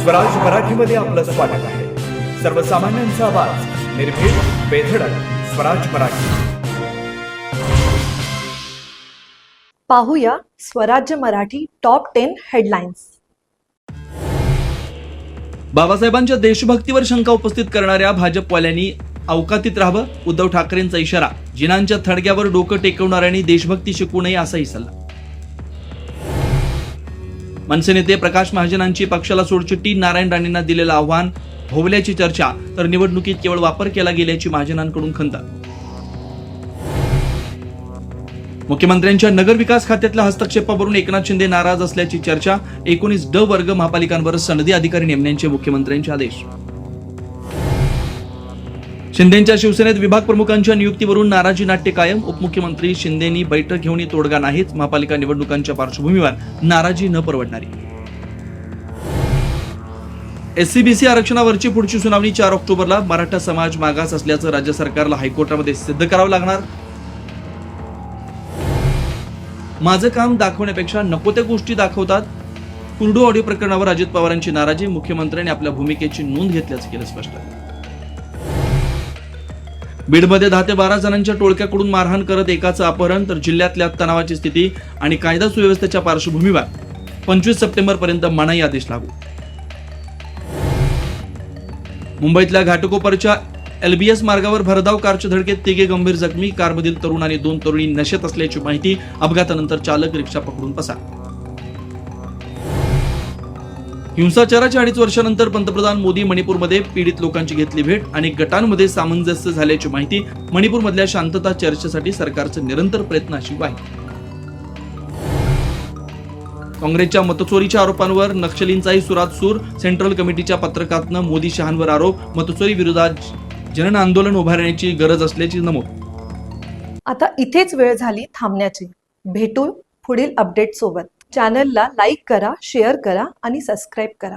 स्वराज मराठीमध्ये आपलं स्वागत आहे. सर्वसामान्यांचा आवाज, निर्भीड, बेधडक, स्वराज मराठी. पाहूया स्वराज्य मराठी टॉप 10 हेडलाईन्स. बाबासाहेबांच्या देशभक्तीवर शंका उपस्थित करणाऱ्या भाजपवाल्यांनी अवकातीत राहावं, उद्धव ठाकरेंचा इशारा. जिनांच्या थडग्यावर डोकं टेकवणाऱ्यांनी देशभक्ती शिकू नये असाही सल्ला. मनसे नेते प्रकाश महाजनांची पक्षाला सोडचिठ्ठी, नारायण राणेंना दिलेलं आव्हान. भोवल्याची चर्चा तर निवडणुकीत केवळ वापर केला गेल्याची महाजनांकडून खंत. मुख्यमंत्र्यांच्या नगरविकास खात्यातल्या हस्तक्षेपावरून एकनाथ शिंदे नाराज असल्याची चर्चा. 19 वर्ग महापालिकांवर सनदी अधिकारी नेमण्याचे मुख्यमंत्र्यांचे आदेश. शिंदेंच्या शिवसेनेत विभाग प्रमुखांच्या नियुक्तीवरून नाराजी नाट्य कायम. उपमुख्यमंत्री शिंदेंनी बैठक घेऊन तोडगा नाहीच. महापालिका निवडणुकांच्या पार्श्वभूमीवर नाराजी न परवडणारी. SC-BC आरक्षणावरची पुढची सुनावणी 4 ऑक्टोबरला. मराठा समाज मागास असल्याचं राज्य सरकारला हायकोर्टामध्ये सिद्ध करावं लागणार. माझं काम दाखवण्यापेक्षा नको त्या गोष्टी दाखवतात. कुर्डू ऑडिओ प्रकरणावर अजित पवारांची नाराजी. मुख्यमंत्र्यांनी आपल्या भूमिकेची नोंद घेतल्याचं केलं स्पष्ट. बीडमध्ये 10 ते 12 जणांच्या टोळक्याकडून मारहाण करत एकाचं अपहरण. तर जिल्ह्यातल्या तणावाची स्थिती आणि कायदा सुव्यवस्थेच्या पार्श्वभूमीवर 25 सप्टेंबर पर्यंत मनाई आदेश लागू. मुंबईतल्या घाटकोपरच्या LBS मार्गावर भरधाव कारच्या धडकेत 3 गंभीर जखमी. कारमधील तरुण आणि 2 तरुणी नशेत असल्याची माहिती. अपघातानंतर चालक रिक्षा पकडून पसार. हिंसाचाराच्या 2.5 वर्षानंतर पंतप्रधान मोदी मणिपूरमध्ये पीडित लोकांची घेतली भेट. अनेक गटांमध्ये सामंजस्य झाल्याची माहिती. मणिपूरमधल्या शांतता चर्चेसाठी सरकारचं निरंतर प्रयत्न अशी ग्वाही. काँग्रेसच्या मतचोरीच्या आरोपांवर नक्षलींचाही सुरात सूर. सेंट्रल कमिटीच्या पत्रकातनं मोदी शहांवर आरोप. मतचोरी विरोधात जन आंदोलन उभारण्याची गरज असल्याची नमूद. आता इथेच वेळ झाली थांबण्याची. भेटू पुढील अपडेट सोबत. चॅनलला लाईक करा, शेअर करा आणि सबस्क्राईब करा.